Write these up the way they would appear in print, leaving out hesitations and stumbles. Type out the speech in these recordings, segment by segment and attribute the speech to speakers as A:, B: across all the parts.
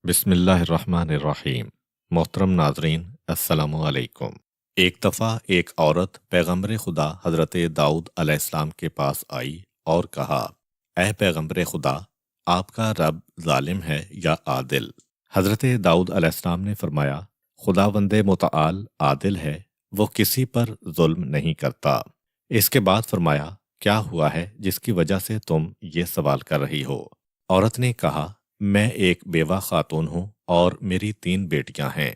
A: بسم اللہ الرحمن الرحیم۔ محترم ناظرین، السلام علیکم۔ ایک دفعہ ایک عورت پیغمبر خدا حضرت داؤد علیہ السلام کے پاس آئی اور کہا، اے پیغمبر خدا، آپ کا رب ظالم ہے یا عادل؟ حضرت داؤد علیہ السلام نے فرمایا، خداوند متعال عادل ہے، وہ کسی پر ظلم نہیں کرتا۔ اس کے بعد فرمایا، کیا ہوا ہے جس کی وجہ سے تم یہ سوال کر رہی ہو؟ عورت نے کہا، میں ایک بیوہ خاتون ہوں اور میری 3 بیٹیاں ہیں۔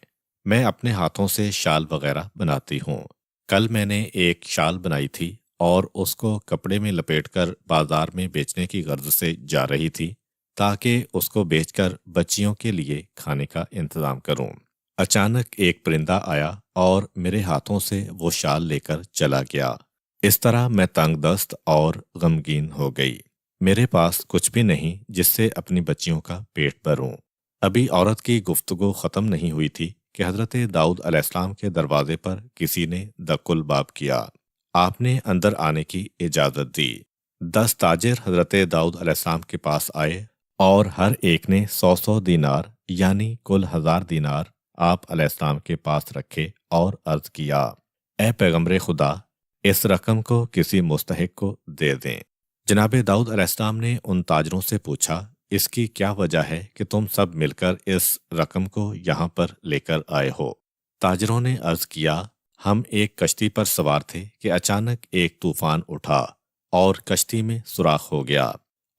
A: میں اپنے ہاتھوں سے شال وغیرہ بناتی ہوں۔ کل میں نے ایک شال بنائی تھی اور اس کو کپڑے میں لپیٹ کر بازار میں بیچنے کی غرض سے جا رہی تھی تاکہ اس کو بیچ کر بچیوں کے لیے کھانے کا انتظام کروں۔ اچانک ایک پرندہ آیا اور میرے ہاتھوں سے وہ شال لے کر چلا گیا۔ اس طرح میں تنگ دست اور غمگین ہو گئی۔ میرے پاس کچھ بھی نہیں جس سے اپنی بچیوں کا پیٹ بھروں۔ ابھی عورت کی گفتگو ختم نہیں ہوئی تھی کہ حضرت داؤد علیہ السلام کے دروازے پر کسی نے دق الباب کیا۔ آپ نے اندر آنے کی اجازت دی۔ 10 تاجر حضرت داؤد علیہ السلام کے پاس آئے اور ہر ایک نے 100 دینار یعنی کل 1000 دینار آپ علیہ السلام کے پاس رکھے اور عرض کیا، اے پیغمبر خدا، اس رقم کو کسی مستحق کو دے دیں۔ جناب داؤد علیہ السلام نے ان تاجروں سے پوچھا، اس کی کیا وجہ ہے کہ تم سب مل کر اس رقم کو یہاں پر لے کر آئے ہو؟ تاجروں نے عرض کیا، ہم ایک کشتی پر سوار تھے کہ اچانک ایک طوفان اٹھا اور کشتی میں سوراخ ہو گیا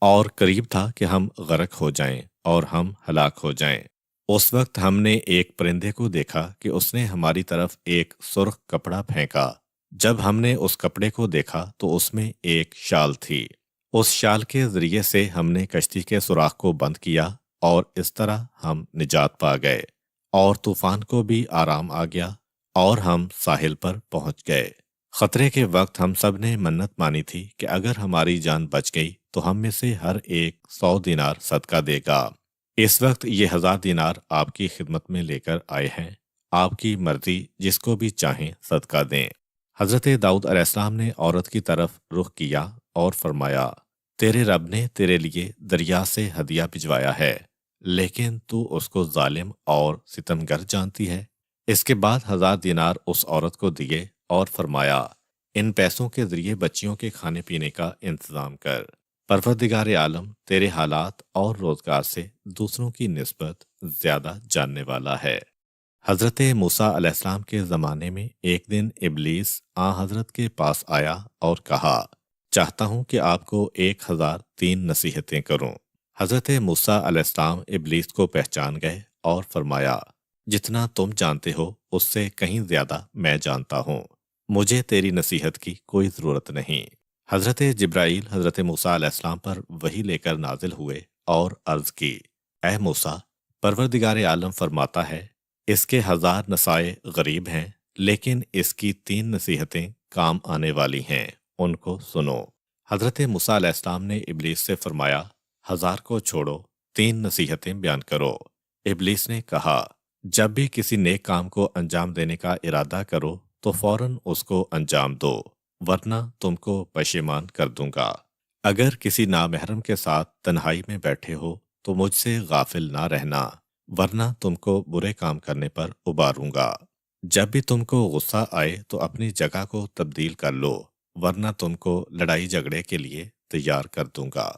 A: اور قریب تھا کہ ہم غرق ہو جائیں اور ہم ہلاک ہو جائیں۔ اس وقت ہم نے ایک پرندے کو دیکھا کہ اس نے ہماری طرف ایک سرخ کپڑا پھینکا۔ جب ہم نے اس کپڑے کو دیکھا تو اس میں ایک شال تھی۔ اس شال کے ذریعے سے ہم نے کشتی کے سوراخ کو بند کیا اور اس طرح ہم نجات پا گئے اور طوفان کو بھی آرام آ گیا اور ہم ساحل پر پہنچ گئے۔ خطرے کے وقت ہم سب نے منت مانی تھی کہ اگر ہماری جان بچ گئی تو ہم میں سے ہر ایک 100 دینار صدقہ دے گا۔ اس وقت یہ 1000 دینار آپ کی خدمت میں لے کر آئے ہیں، آپ کی مرضی، جس کو بھی چاہیں صدقہ دیں۔ حضرت داؤد علیہ السلام نے عورت کی طرف رخ کیا اور فرمایا، تیرے رب نے تیرے لیے دریا سے ہدیہ بھجوایا ہے، لیکن تو اس کو ظالم اور ستمگر جانتی ہے۔ اس کے بعد 1000 دینار اس عورت کو دیے اور فرمایا، ان پیسوں کے ذریعے بچیوں کے کھانے پینے کا انتظام کر۔ پروردگار عالم تیرے حالات اور روزگار سے دوسروں کی نسبت زیادہ جاننے والا ہے۔ حضرت موسیٰ علیہ السلام کے زمانے میں ایک دن ابلیس حضرت کے پاس آیا اور کہا، چاہتا ہوں کہ آپ کو 1003 نصیحتیں کروں۔ حضرت موسیٰ علیہ السلام ابلیس کو پہچان گئے اور فرمایا، جتنا تم جانتے ہو اس سے کہیں زیادہ میں جانتا ہوں، مجھے تیری نصیحت کی کوئی ضرورت نہیں۔ حضرت جبرائیل حضرت موسیٰ علیہ السلام پر وحی لے کر نازل ہوئے اور عرض کی، اے موسیٰ، پروردگار عالم فرماتا ہے، اس کے 1000 نصائح غریب ہیں، لیکن اس کی 3 نصیحتیں کام آنے والی ہیں، ان کو سنو۔ حضرت موسیٰ علیہ السلام نے ابلیس سے فرمایا، 1000 کو چھوڑو، 3 نصیحتیں بیان کرو۔ ابلیس نے کہا، جب بھی کسی نیک کام کو انجام دینے کا ارادہ کرو تو فوراً اس کو انجام دو، ورنہ تم کو پشیمان کر دوں گا۔ اگر کسی نامحرم کے ساتھ تنہائی میں بیٹھے ہو تو مجھ سے غافل نہ رہنا، ورنہ تم کو برے کام کرنے پر اباروں گا۔ جب بھی تم کو غصہ آئے تو اپنی جگہ کو تبدیل کر لو، ورنہ تم کو لڑائی جھگڑے کے لیے تیار کر دوں گا۔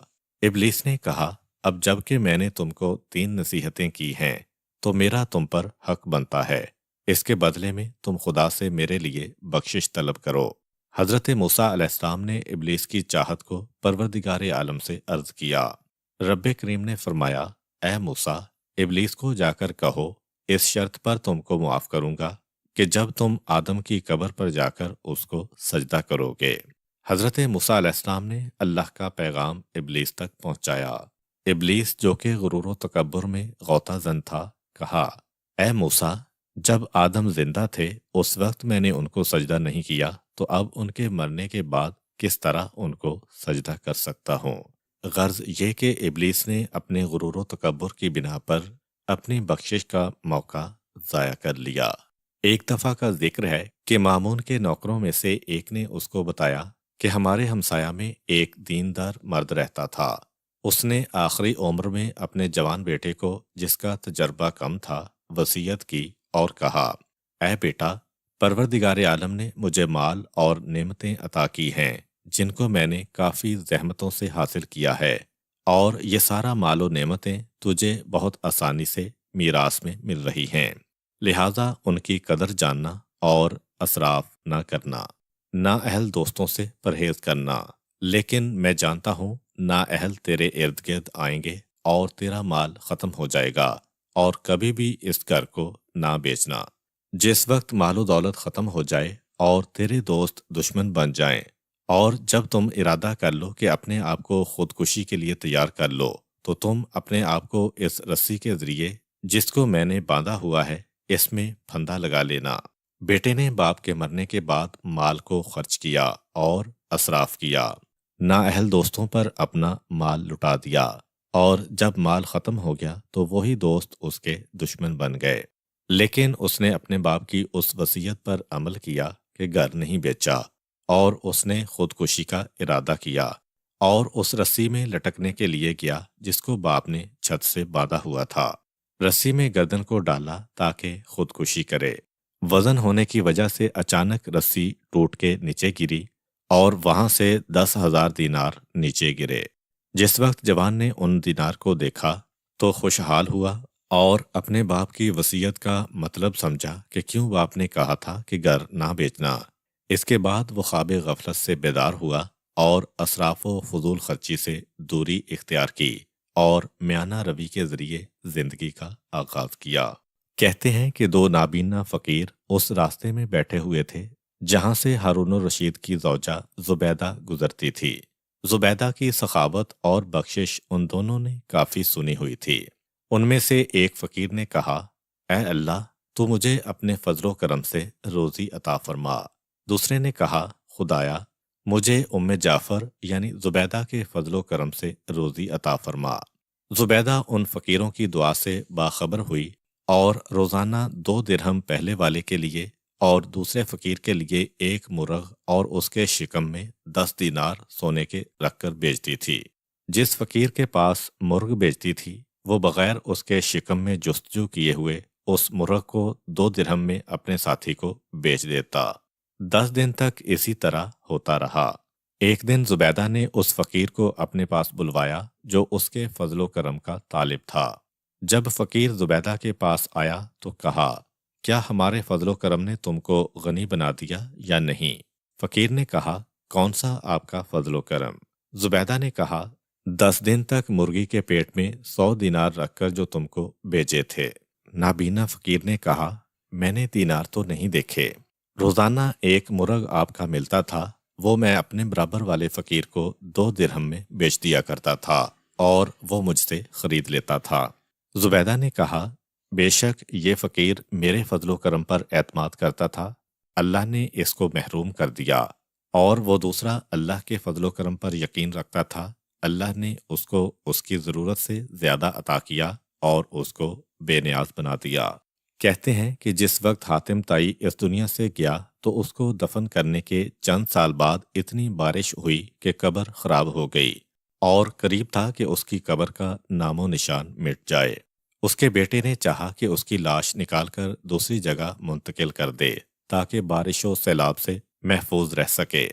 A: ابلیس نے کہا، اب جب کہ میں نے تم کو 3 نصیحتیں کی ہیں تو میرا تم پر حق بنتا ہے، اس کے بدلے میں تم خدا سے میرے لیے بخشش طلب کرو۔ حضرت موسیٰ علیہ السلام نے ابلیس کی چاہت کو پروردگار عالم سے عرض کیا۔ رب کریم نے فرمایا، اے موسیٰ، ابلیس کو جا کر کہو، اس شرط پر تم کو معاف کروں گا کہ جب تم آدم کی قبر پر جا کر اس کو سجدہ کرو گے۔ حضرت موسیٰ علیہ السلام نے اللہ کا پیغام ابلیس تک پہنچایا۔ ابلیس جو کہ غرور و تکبر میں غوطہ زن تھا، کہا، اے موسیٰ، جب آدم زندہ تھے اس وقت میں نے ان کو سجدہ نہیں کیا، تو اب ان کے مرنے کے بعد کس طرح ان کو سجدہ کر سکتا ہوں؟ غرض یہ کہ ابلیس نے اپنے غرور و تکبر کی بنا پر اپنی بخشش کا موقع ضائع کر لیا۔ ایک دفعہ کا ذکر ہے کہ مامون کے نوکروں میں سے ایک نے اس کو بتایا کہ ہمارے ہمسایہ میں ایک دیندار مرد رہتا تھا، اس نے آخری عمر میں اپنے جوان بیٹے کو، جس کا تجربہ کم تھا، وصیت کی اور کہا، اے بیٹا، پروردگار عالم نے مجھے مال اور نعمتیں عطا کی ہیں جن کو میں نے کافی زحمتوں سے حاصل کیا ہے، اور یہ سارا مال و نعمتیں تجھے بہت آسانی سے میراث میں مل رہی ہیں، لہٰذا ان کی قدر جاننا اور اسراف نہ کرنا، نااہل دوستوں سے پرہیز کرنا، لیکن میں جانتا ہوں نااہل تیرے ارد گرد آئیں گے اور تیرا مال ختم ہو جائے گا، اور کبھی بھی اس گھر کو نہ بیچنا۔ جس وقت مال و دولت ختم ہو جائے اور تیرے دوست دشمن بن جائیں، اور جب تم ارادہ کر لو کہ اپنے آپ کو خودکشی کے لیے تیار کر لو، تو تم اپنے آپ کو اس رسی کے ذریعے جس کو میں نے باندھا ہوا ہے اس میں پھندا لگا لینا۔ بیٹے نے باپ کے مرنے کے بعد مال کو خرچ کیا اور اسراف کیا، نااہل دوستوں پر اپنا مال لٹا دیا، اور جب مال ختم ہو گیا تو وہی دوست اس کے دشمن بن گئے۔ لیکن اس نے اپنے باپ کی اس وصیت پر عمل کیا کہ گھر نہیں بیچا، اور اس نے خودکشی کا ارادہ کیا اور اس رسی میں لٹکنے کے لیے گیا جس کو باپ نے چھت سے باندھا ہوا تھا۔ رسی میں گردن کو ڈالا تاکہ خودکشی کرے۔ وزن ہونے کی وجہ سے اچانک رسی ٹوٹ کے نیچے گری اور وہاں سے 10,000 دینار نیچے گرے۔ جس وقت جوان نے ان دینار کو دیکھا تو خوشحال ہوا اور اپنے باپ کی وصیت کا مطلب سمجھا کہ کیوں باپ نے کہا تھا کہ گھر نہ بیچنا۔ اس کے بعد وہ خواب غفلت سے بیدار ہوا اور اسراف و فضول خرچی سے دوری اختیار کی اور میانہ روی کے ذریعے زندگی کا آغاز کیا۔ کہتے ہیں کہ دو نابینا فقیر اس راستے میں بیٹھے ہوئے تھے جہاں سے ہارون الرشید کی زوجہ زبیدہ گزرتی تھی۔ زبیدہ کی سخاوت اور بخشش ان دونوں نے کافی سنی ہوئی تھی۔ ان میں سے ایک فقیر نے کہا، اے اللہ، تو مجھے اپنے فضل و کرم سے روزی عطا فرما۔ دوسرے نے کہا، خدایا، مجھے ام جعفر یعنی زبیدہ کے فضل و کرم سے روزی عطا فرما۔ زبیدہ ان فقیروں کی دعا سے باخبر ہوئی اور روزانہ 2 درہم پہلے والے کے لیے اور دوسرے فقیر کے لیے 1 مرغ اور اس کے شکم میں 10 دینار سونے کے رکھ کر بیچتی تھی۔ جس فقیر کے پاس مرغ بیچتی تھی وہ بغیر اس کے شکم میں جستجو کیے ہوئے اس مرغ کو 2 درہم میں اپنے ساتھی کو بیچ دیتا۔ 10 دن تک اسی طرح ہوتا رہا۔ ایک دن زبیدہ نے اس فقیر کو اپنے پاس بلوایا جو اس کے فضل و کرم کا طالب تھا۔ جب فقیر زبیدہ کے پاس آیا تو کہا، کیا ہمارے فضل و کرم نے تم کو غنی بنا دیا یا نہیں؟ فقیر نے کہا، کون سا آپ کا فضل و کرم؟ زبیدہ نے کہا، 10 دن تک مرغی کے پیٹ میں 100 دینار رکھ کر جو تم کو بیچے تھے۔ نابینا فقیر نے کہا، میں نے دینار تو نہیں دیکھے۔ روزانہ 1 مرغ آپ کا ملتا تھا، وہ میں اپنے برابر والے فقیر کو 2 درہم میں بیچ دیا کرتا تھا اور وہ مجھ سے خرید لیتا تھا۔ زبیدہ نے کہا، بے شک یہ فقیر میرے فضل و کرم پر اعتماد کرتا تھا، اللہ نے اس کو محروم کر دیا، اور وہ دوسرا اللہ کے فضل و کرم پر یقین رکھتا تھا، اللہ نے اس کو اس کی ضرورت سے زیادہ عطا کیا اور اس کو بے نیاز بنا دیا۔ کہتے ہیں کہ جس وقت حاتم طائی اس دنیا سے گیا تو اس کو دفن کرنے کے چند سال بعد اتنی بارش ہوئی کہ قبر خراب ہو گئی اور قریب تھا کہ اس کی قبر کا نام و نشان مٹ جائے۔ اس کے بیٹے نے چاہا کہ اس کی لاش نکال کر دوسری جگہ منتقل کر دے تاکہ بارش و سیلاب سے محفوظ رہ سکے۔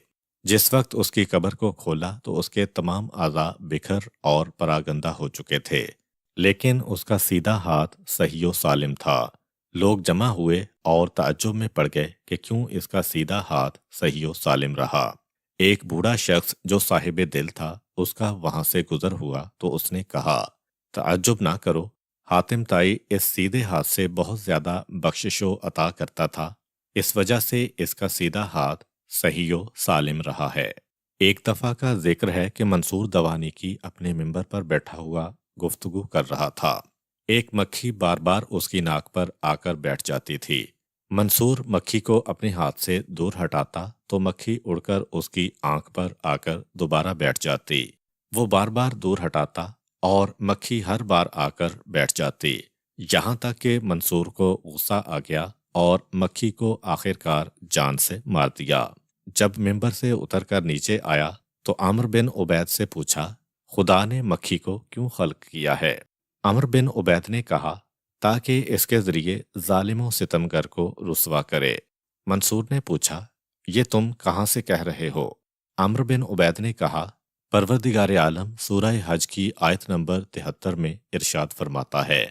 A: جس وقت اس کی قبر کو کھولا تو اس کے تمام اعضاء بکھر اور پراگندہ ہو چکے تھے، لیکن اس کا سیدھا ہاتھ صحیح و سالم تھا۔ لوگ جمع ہوئے اور تعجب میں پڑ گئے کہ کیوں اس کا سیدھا ہاتھ صحیح و سالم رہا۔ ایک بوڑھا شخص جو صاحب دل تھا اس کا وہاں سے گزر ہوا تو اس نے کہا، تعجب نہ کرو، حاتم طائی اس سیدھے ہاتھ سے بہت زیادہ بخشش و عطا کرتا تھا، اس وجہ سے اس کا سیدھا ہاتھ صحیح و سالم رہا ہے۔ ایک دفعہ کا ذکر ہے کہ منصور دوانی کی اپنے ممبر پر بیٹھا ہوا گفتگو کر رہا تھا۔ ایک مکھی بار بار اس کی ناک پر آ کر بیٹھ جاتی تھی۔ منصور مکھی کو اپنے ہاتھ سے دور ہٹاتا تو مکھی اڑ کر اس کی آنکھ پر آ کر دوبارہ بیٹھ جاتی۔ وہ بار بار دور ہٹاتا اور مکھی ہر بار آ کر بیٹھ جاتی، یہاں تک کہ منصور کو غصہ آ گیا اور مکھی کو آخر کار جان سے مار دیا۔ جب ممبر سے اتر کر نیچے آیا تو عامر بن عبید سے پوچھا، خدا نے مکھی کو کیوں خلق کیا ہے؟ عمر بن عبید نے کہا تاکہ اس کے ذریعے ظالم و ستمگر کو رسوا کرے۔ منصور نے پوچھا یہ تم کہاں سے کہہ رہے ہو؟ عمر بن عبید نے کہا پروردگار عالم سورہ حج کی آیت نمبر 73 میں ارشاد فرماتا ہے،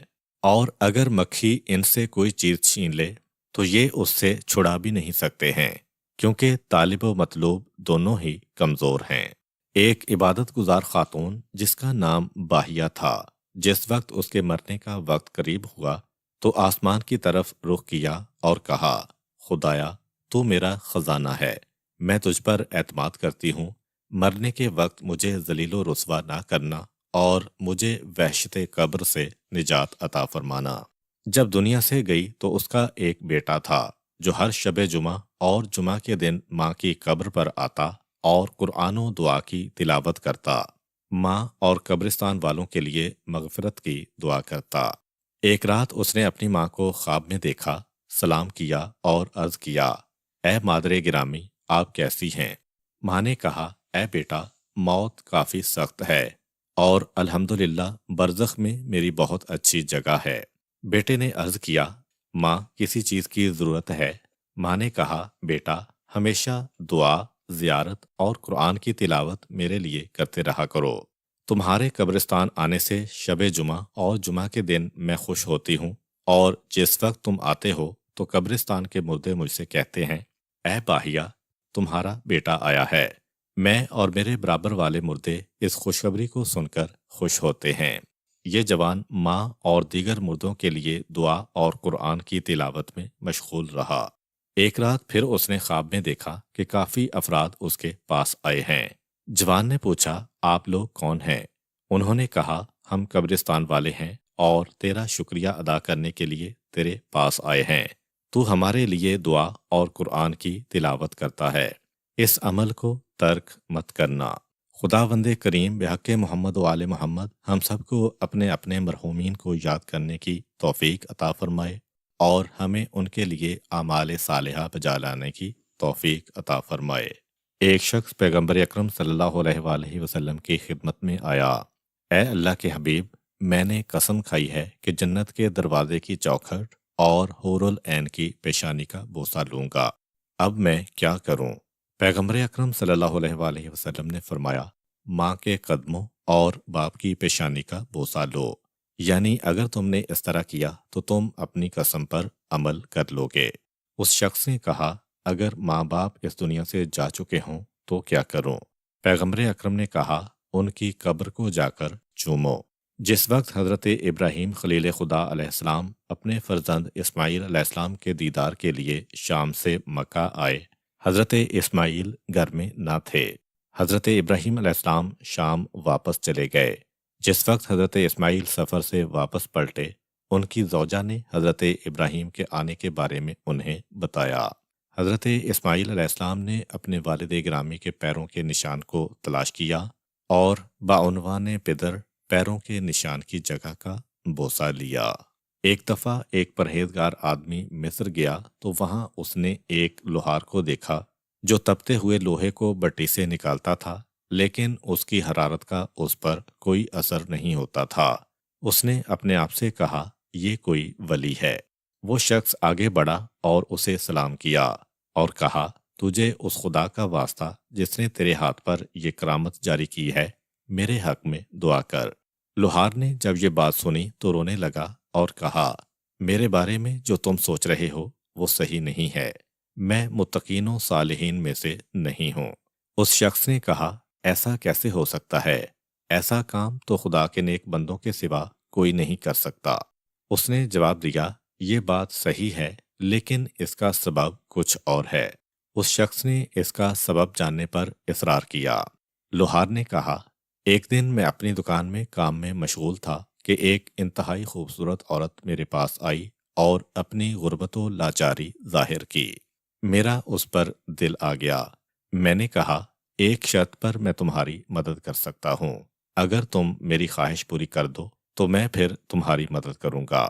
A: اور اگر مکھی ان سے کوئی چیز چھین لے تو یہ اس سے چھڑا بھی نہیں سکتے ہیں، کیونکہ طالب و مطلوب دونوں ہی کمزور ہیں۔ ایک عبادت گزار خاتون جس کا نام باہیہ تھا، جس وقت اس کے مرنے کا وقت قریب ہوا تو آسمان کی طرف رخ کیا اور کہا خدایا تو میرا خزانہ ہے، میں تجھ پر اعتماد کرتی ہوں، مرنے کے وقت مجھے ذلیل و رسوا نہ کرنا اور مجھے وحشت قبر سے نجات عطا فرمانا۔ جب دنیا سے گئی تو اس کا ایک بیٹا تھا جو ہر شب جمعہ اور جمعہ کے دن ماں کی قبر پر آتا اور قرآن و دعا کی تلاوت کرتا، ماں اور قبرستان والوں کے لیے مغفرت کی دعا کرتا۔ ایک رات اس نے اپنی ماں کو خواب میں دیکھا، سلام کیا اور عرض کیا اے مادر گرامی آپ کیسی ہیں؟ ماں نے کہا اے بیٹا موت کافی سخت ہے اور الحمدللہ برزخ میں میری بہت اچھی جگہ ہے۔ بیٹے نے عرض کیا ماں کسی چیز کی ضرورت ہے؟ ماں نے کہا بیٹا ہمیشہ دعا، زیارت اور قرآن کی تلاوت میرے لیے کرتے رہا کرو۔ تمہارے قبرستان آنے سے شب جمعہ اور جمعہ کے دن میں خوش ہوتی ہوں، اور جس وقت تم آتے ہو تو قبرستان کے مردے مجھ سے کہتے ہیں اے باہیہ تمہارا بیٹا آیا ہے۔ میں اور میرے برابر والے مردے اس خوشخبری کو سن کر خوش ہوتے ہیں۔ یہ جوان ماں اور دیگر مردوں کے لیے دعا اور قرآن کی تلاوت میں مشغول رہا۔ ایک رات پھر اس نے خواب میں دیکھا کہ کافی افراد اس کے پاس آئے ہیں۔ جوان نے پوچھا آپ لوگ کون ہیں؟ انہوں نے کہا ہم قبرستان والے ہیں اور تیرا شکریہ ادا کرنے کے لیے تیرے پاس آئے ہیں۔ تو ہمارے لیے دعا اور قرآن کی تلاوت کرتا ہے، اس عمل کو ترک مت کرنا۔ خداوند کریم بحق محمد و آل محمد ہم سب کو اپنے اپنے مرحومین کو یاد کرنے کی توفیق عطا فرمائے اور ہمیں ان کے لیے اعمال صالحہ بجا لانے کی توفیق عطا فرمائے۔ ایک شخص پیغمبر اکرم صلی اللہ علیہ وآلہ وسلم کی خدمت میں آیا، اے اللہ کے حبیب میں نے قسم کھائی ہے کہ جنت کے دروازے کی چوکھٹ اور حور العین کی پیشانی کا بوسہ لوں گا، اب میں کیا کروں؟ پیغمبر اکرم صلی اللہ علیہ وآلہ وسلم نے فرمایا ماں کے قدموں اور باپ کی پیشانی کا بوسہ لو، یعنی اگر تم نے اس طرح کیا تو تم اپنی قسم پر عمل کر لو گے۔ اس شخص نے کہا اگر ماں باپ اس دنیا سے جا چکے ہوں تو کیا کروں؟ پیغمبر اکرم نے کہا ان کی قبر کو جا کر چومو۔ جس وقت حضرت ابراہیم خلیل خدا علیہ السلام اپنے فرزند اسماعیل علیہ السلام کے دیدار کے لیے شام سے مکہ آئے، حضرت اسماعیل گھر میں نہ تھے۔ حضرت ابراہیم علیہ السلام شام واپس چلے گئے۔ جس وقت حضرت اسماعیل سفر سے واپس پلٹے، ان کی زوجہ نے حضرت ابراہیم کے آنے کے بارے میں انہیں بتایا۔ حضرت اسماعیل علیہ السلام نے اپنے والد گرامی کے پیروں کے نشان کو تلاش کیا اور بعنوان پدر پیروں کے نشان کی جگہ کا بوسہ لیا۔ ایک دفعہ ایک پرہیزگار آدمی مصر گیا تو وہاں اس نے ایک لوہار کو دیکھا جو تپتے ہوئے لوہے کو بٹی سے نکالتا تھا، لیکن اس کی حرارت کا اس پر کوئی اثر نہیں ہوتا تھا۔ اس نے اپنے آپ سے کہا یہ کوئی ولی ہے۔ وہ شخص آگے بڑھا اور اسے سلام کیا اور کہا تجھے اس خدا کا واسطہ جس نے تیرے ہاتھ پر یہ کرامت جاری کی ہے، میرے حق میں دعا کر۔ لوہار نے جب یہ بات سنی تو رونے لگا اور کہا میرے بارے میں جو تم سوچ رہے ہو وہ صحیح نہیں ہے، میں متقین و صالحین میں سے نہیں ہوں۔ اس شخص نے کہا ایسا کیسے ہو سکتا ہے؟ ایسا کام تو خدا کے نیک بندوں کے سوا کوئی نہیں کر سکتا۔ اس نے جواب دیا یہ بات صحیح ہے لیکن اس کا سبب کچھ اور ہے۔ اس شخص نے اس کا سبب جاننے پر اصرار کیا۔ لوہار نے کہا ایک دن میں اپنی دکان میں کام میں مشغول تھا کہ ایک انتہائی خوبصورت عورت میرے پاس آئی اور اپنی غربت و لاچاری ظاہر کی۔ میرا اس پر دل آ گیا۔ میں نے کہا ایک شرط پر میں تمہاری مدد کر سکتا ہوں، اگر تم میری خواہش پوری کر دو تو میں پھر تمہاری مدد کروں گا۔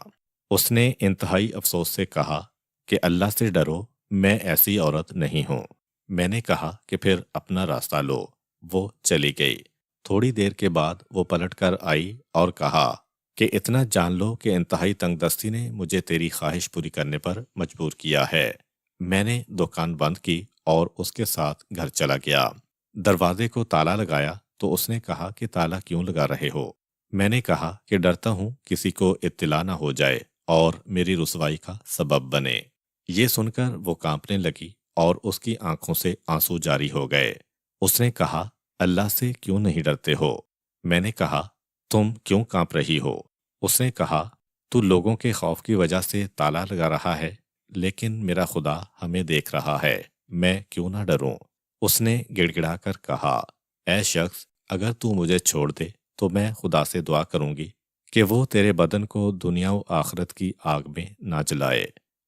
A: اس نے انتہائی افسوس سے کہا کہ اللہ سے ڈرو، میں ایسی عورت نہیں ہوں۔ میں نے کہا کہ پھر اپنا راستہ لو۔ وہ چلی گئی۔ تھوڑی دیر کے بعد وہ پلٹ کر آئی اور کہا کہ اتنا جان لو کہ انتہائی تنگ دستی نے مجھے تیری خواہش پوری کرنے پر مجبور کیا ہے۔ میں نے دکان بند کی اور اس کے ساتھ گھر چلا گیا۔ دروازے کو تالا لگایا تو اس نے کہا کہ تالا کیوں لگا رہے ہو؟ میں نے کہا کہ ڈرتا ہوں کسی کو اطلاع نہ ہو جائے اور میری رسوائی کا سبب بنے۔ یہ سن کر وہ کانپنے لگی اور اس کی آنکھوں سے آنسو جاری ہو گئے۔ اس نے کہا اللہ سے کیوں نہیں ڈرتے ہو؟ میں نے کہا تم کیوں کانپ رہی ہو؟ اس نے کہا تو لوگوں کے خوف کی وجہ سے تالا لگا رہا ہے، لیکن میرا خدا ہمیں دیکھ رہا ہے، میں کیوں نہ ڈروں؟ اس نے گڑ گڑا کر کہا اے شخص، اگر تو مجھے چھوڑ دے تو میں خدا سے دعا کروں گی کہ وہ تیرے بدن کو دنیا و آخرت کی آگ میں نہ جلائے۔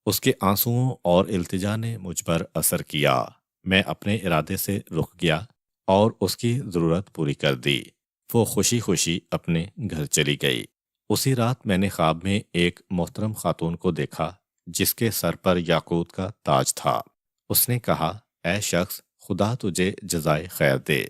A: اس کے آنسوؤں اور التجا نے مجھ پر اثر کیا۔ میں اپنے ارادے سے رک گیا اور اس کی ضرورت پوری کر دی۔ وہ خوشی خوشی اپنے گھر چلی گئی۔ اسی رات میں نے خواب میں ایک محترم خاتون کو دیکھا جس کے سر پر یاقوت کا تاج تھا۔ اس نے کہا اے شخص، خدا تجھے جزائے خیر دے۔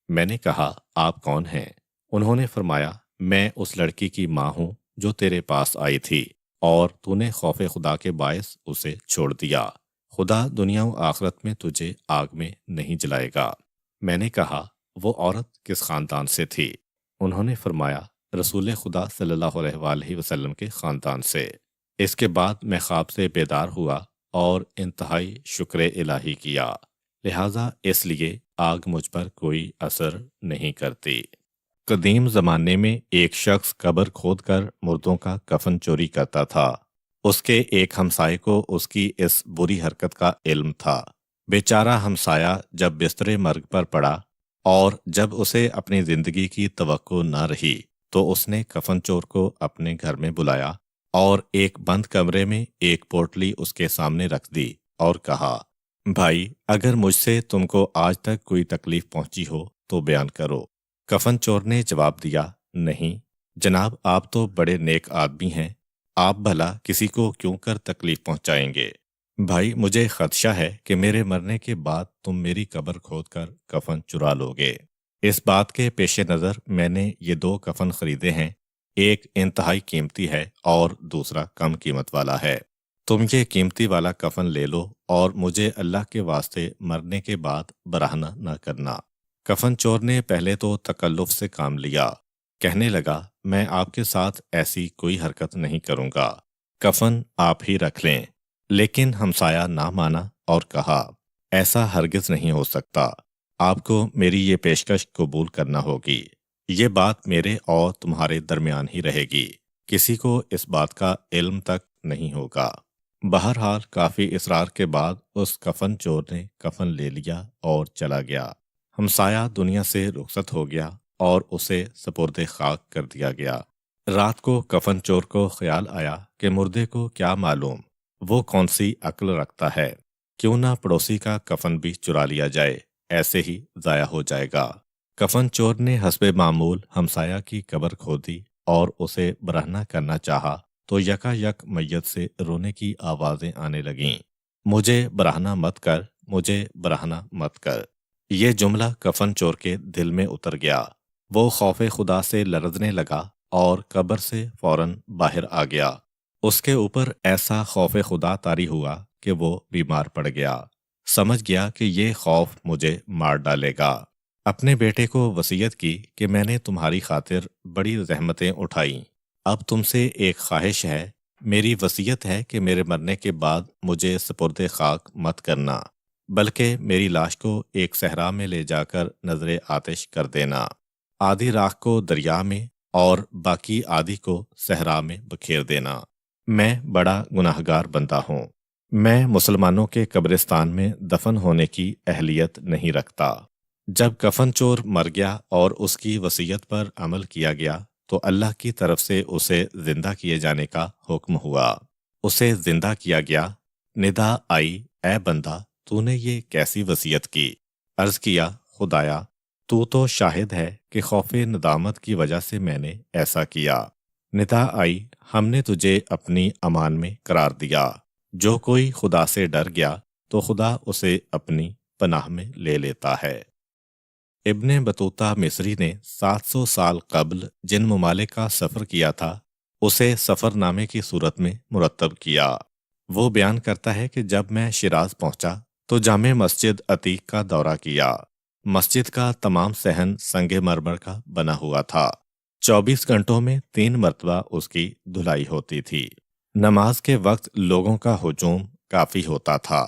A: میں نے کہا آپ کون ہیں؟ انہوں نے فرمایا میں اس لڑکی کی ماں ہوں جو تیرے پاس آئی تھی اور تو نے خوف خدا کے باعث اسے چھوڑ دیا۔ خدا دنیا و آخرت میں تجھے آگ میں نہیں جلائے گا۔ میں نے کہا وہ عورت کس خاندان سے تھی؟ انہوں نے فرمایا رسول خدا صلی اللہ علیہ وآلہ وسلم کے خاندان سے۔ اس کے بعد میں خواب سے بیدار ہوا اور انتہائی شکر الہی کیا، لہٰذا اس لیے آگ مجھ پر کوئی اثر نہیں کرتی۔ قدیم زمانے میں ایک شخص قبر کھود کر مردوں کا کفن چوری کرتا تھا۔ اس کے ایک ہمسائے کو اس کی اس بری حرکت کا علم تھا۔ بیچارہ ہمسایہ جب بستر مرگ پر پڑا اور جب اسے اپنی زندگی کی توقع نہ رہی تو اس نے کفن چور کو اپنے گھر میں بلایا اور ایک بند کمرے میں ایک پوٹلی اس کے سامنے رکھ دی اور کہا بھائی، اگر مجھ سے تم کو آج تک کوئی تکلیف پہنچی ہو تو بیان کرو۔ کفن چور نے جواب دیا نہیں جناب، آپ تو بڑے نیک آدمی ہیں، آپ بھلا کسی کو کیوں کر تکلیف پہنچائیں گے؟ بھائی، مجھے خدشہ ہے کہ میرے مرنے کے بعد تم میری قبر کھود کر کفن چرا لو گے۔ اس بات کے پیش نظر میں نے یہ 2 کفن خریدے ہیں، ایک انتہائی قیمتی ہے اور دوسرا کم قیمت والا ہے۔ تم یہ قیمتی والا کفن لے لو اور مجھے اللہ کے واسطے مرنے کے بعد برہنہ نہ کرنا۔ کفن چور نے پہلے تو تکلف سے کام لیا، کہنے لگا میں آپ کے ساتھ ایسی کوئی حرکت نہیں کروں گا، کفن آپ ہی رکھ لیں۔ لیکن ہمسایہ نہ مانا اور کہا ایسا ہرگز نہیں ہو سکتا، آپ کو میری یہ پیشکش قبول کرنا ہوگی، یہ بات میرے اور تمہارے درمیان ہی رہے گی، کسی کو اس بات کا علم تک نہیں ہوگا۔ بہرحال کافی اصرار کے بعد اس کفن چور نے کفن لے لیا اور چلا گیا۔ ہمسایہ دنیا سے رخصت ہو گیا اور اسے سپرد خاک کر دیا گیا۔ رات کو کفن چور کو خیال آیا کہ مردے کو کیا معلوم وہ کون سی عقل رکھتا ہے، کیوں نہ پڑوسی کا کفن بھی چرا لیا جائے، ایسے ہی ضائع ہو جائے گا۔ کفن چور نے حسب معمول ہمسایہ کی قبر کھودی اور اسے برہنہ کرنا چاہا تو یکا یک میت سے رونے کی آوازیں آنے لگیں، مجھے برہنہ مت کر، مجھے برہنہ مت کر۔ یہ جملہ کفن چور کے دل میں اتر گیا، وہ خوف خدا سے لرزنے لگا اور قبر سے فوراً باہر آ گیا۔ اس کے اوپر ایسا خوف خدا طاری ہوا کہ وہ بیمار پڑ گیا، سمجھ گیا کہ یہ خوف مجھے مار ڈالے گا۔ اپنے بیٹے کو وصیت کی کہ میں نے تمہاری خاطر بڑی زحمتیں اٹھائیں، اب تم سے ایک خواہش ہے، میری وصیت ہے کہ میرے مرنے کے بعد مجھے سپرد خاک مت کرنا، بلکہ میری لاش کو ایک صحرا میں لے جا کر نظر آتش کر دینا، آدھی راکھ کو دریا میں اور باقی آدھی کو صحرا میں بکھیر دینا۔ میں بڑا گناہگار بندہ ہوں، میں مسلمانوں کے قبرستان میں دفن ہونے کی اہلیت نہیں رکھتا۔ جب کفن چور مر گیا اور اس کی وصیت پر عمل کیا گیا تو اللہ کی طرف سے اسے زندہ کیے جانے کا حکم ہوا۔ اسے زندہ کیا گیا، ندا آئی اے بندہ، تو نے یہ کیسی وصیت کی؟ عرض کیا خدایا، تو شاہد ہے کہ خوف ندامت کی وجہ سے میں نے ایسا کیا۔ ندا آئی ہم نے تجھے اپنی امان میں قرار دیا، جو کوئی خدا سے ڈر گیا تو خدا اسے اپنی پناہ میں لے لیتا ہے۔ ابن بطوطہ مصری نے 700 سال قبل جن ممالک کا سفر کیا تھا اسے سفر نامے کی صورت میں مرتب کیا۔ وہ بیان کرتا ہے کہ جب میں شیراز پہنچا تو جامع مسجد عتیق کا دورہ کیا۔ مسجد کا تمام صحن سنگ مرمر کا بنا ہوا تھا۔ 24 گھنٹوں میں 3 مرتبہ اس کی دھلائی ہوتی تھی۔ نماز کے وقت لوگوں کا ہجوم کافی ہوتا تھا۔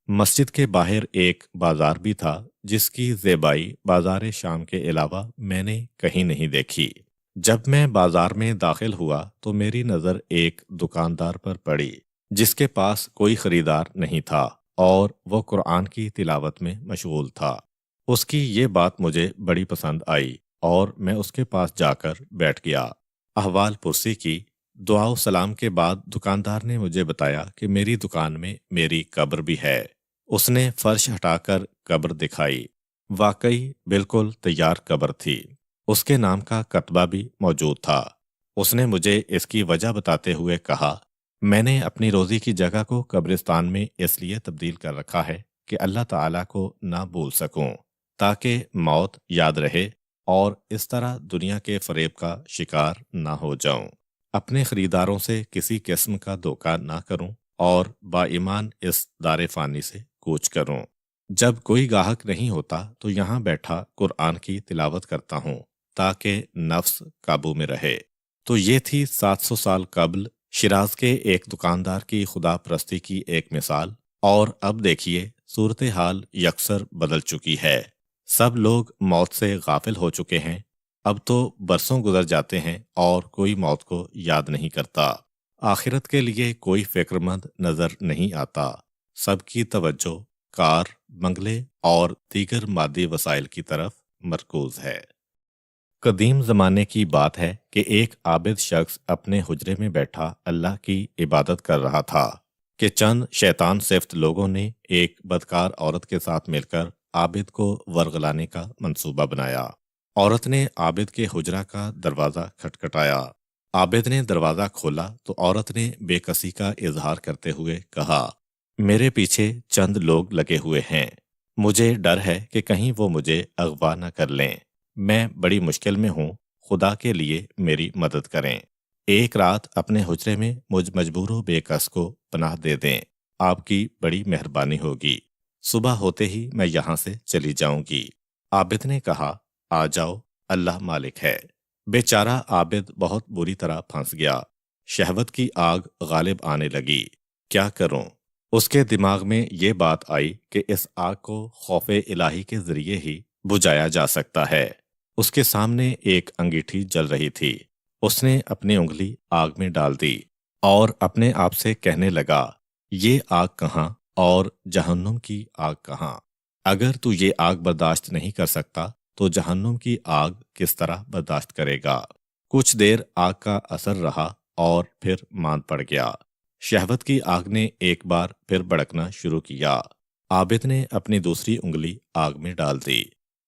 A: مسجد کے باہر ایک بازار بھی تھا جس کی زیبائی بازار شام کے علاوہ میں نے کہیں نہیں دیکھی۔ جب میں بازار میں داخل ہوا تو میری نظر ایک دکاندار پر پڑی جس کے پاس کوئی خریدار نہیں تھا اور وہ قرآن کی تلاوت میں مشغول تھا۔ اس کی یہ بات مجھے بڑی پسند آئی اور میں اس کے پاس جا کر بیٹھ گیا۔ احوال پرسی کی۔ دعا و سلام کے بعد دکاندار نے مجھے بتایا کہ میری دکان میں میری قبر بھی ہے۔ اس نے فرش ہٹا کر قبر دکھائی۔ واقعی بالکل تیار قبر تھی۔ اس کے نام کا کتبہ بھی موجود تھا۔ اس نے مجھے اس کی وجہ بتاتے ہوئے کہا، میں نے اپنی روزی کی جگہ کو قبرستان میں اس لیے تبدیل کر رکھا ہے کہ اللہ تعالیٰ کو نہ بھول سکوں، تاکہ موت یاد رہے اور اس طرح دنیا کے فریب کا شکار نہ ہو جاؤں، اپنے خریداروں سے کسی قسم کا دھوکہ نہ کروں اور با ایمان اس دار فانی سے کوچ کروں۔ جب کوئی گاہک نہیں ہوتا تو یہاں بیٹھا قرآن کی تلاوت کرتا ہوں تاکہ نفس قابو میں رہے۔ تو یہ تھی 700 سال قبل شیراز کے ایک دکاندار کی خدا پرستی کی ایک مثال، اور اب دیکھیے صورتحال یکسر بدل چکی ہے۔ سب لوگ موت سے غافل ہو چکے ہیں۔ اب تو برسوں گزر جاتے ہیں اور کوئی موت کو یاد نہیں کرتا۔ آخرت کے لیے کوئی فکر مند نظر نہیں آتا۔ سب کی توجہ کار، بنگلے اور دیگر مادی وسائل کی طرف مرکوز ہے۔ قدیم زمانے کی بات ہے کہ ایک عابد شخص اپنے حجرے میں بیٹھا اللہ کی عبادت کر رہا تھا کہ چند شیطان صفت لوگوں نے ایک بدکار عورت کے ساتھ مل کر عابد کو ورغلانے کا منصوبہ بنایا۔ عورت نے عابد کے حجرہ کا دروازہ کھٹکھٹایا۔ عابد نے دروازہ کھولا تو عورت نے بے کسی کا اظہار کرتے ہوئے کہا، میرے پیچھے چند لوگ لگے ہوئے ہیں، مجھے ڈر ہے کہ کہیں وہ مجھے اغوا نہ کر لیں، میں بڑی مشکل میں ہوں، خدا کے لیے میری مدد کریں، ایک رات اپنے حجرے میں مجھ مجبور و بے کس کو پناہ دے دیں، آپ کی بڑی مہربانی ہوگی، صبح ہوتے ہی میں یہاں سے چلی جاؤں گی۔ عابد نے کہا، آ جاؤ، اللہ مالک ہے۔ بیچارہ عابد بہت بری طرح پھنس گیا۔ شہوت کی آگ غالب آنے لگی۔ کیا کروں؟ اس کے دماغ میں یہ بات آئی کہ اس آگ کو خوف الہی کے ذریعے ہی بجھایا جا سکتا ہے۔ اس کے سامنے ایک انگیٹھی جل رہی تھی۔ اس نے اپنی انگلی آگ میں ڈال دی اور اپنے آپ سے کہنے لگا، یہ آگ کہاں اور جہنم کی آگ کہاں؟ اگر تو یہ آگ برداشت نہیں کر سکتا تو جہنم کی آگ کس طرح برداشت کرے گا؟ کچھ دیر آگ کا اثر رہا اور پھر ماند پڑ گیا۔ شہوت کی آگ نے ایک بار پھر بھڑکنا شروع کیا۔ عابد نے اپنی دوسری انگلی آگ میں ڈال دی۔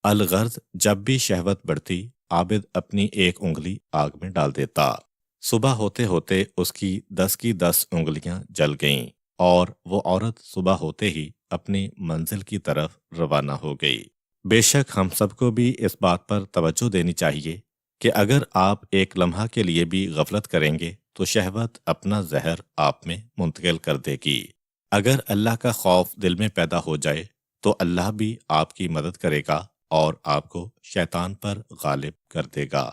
A: الغرض جب بھی شہوت بڑھتی، عابد اپنی ایک انگلی آگ میں ڈال دیتا۔ صبح ہوتے ہوتے اس کی 10 کی 10 انگلیاں جل گئیں اور وہ عورت صبح ہوتے ہی اپنی منزل کی طرف روانہ ہو گئی۔ بے شک ہم سب کو بھی اس بات پر توجہ دینی چاہیے کہ اگر آپ ایک لمحہ کے لیے بھی غفلت کریں گے تو شہوت اپنا زہر آپ میں منتقل کر دے گی۔ اگر اللہ کا خوف دل میں پیدا ہو جائے تو اللہ بھی آپ کی مدد کرے گا اور آپ کو شیطان پر غالب کر دے گا۔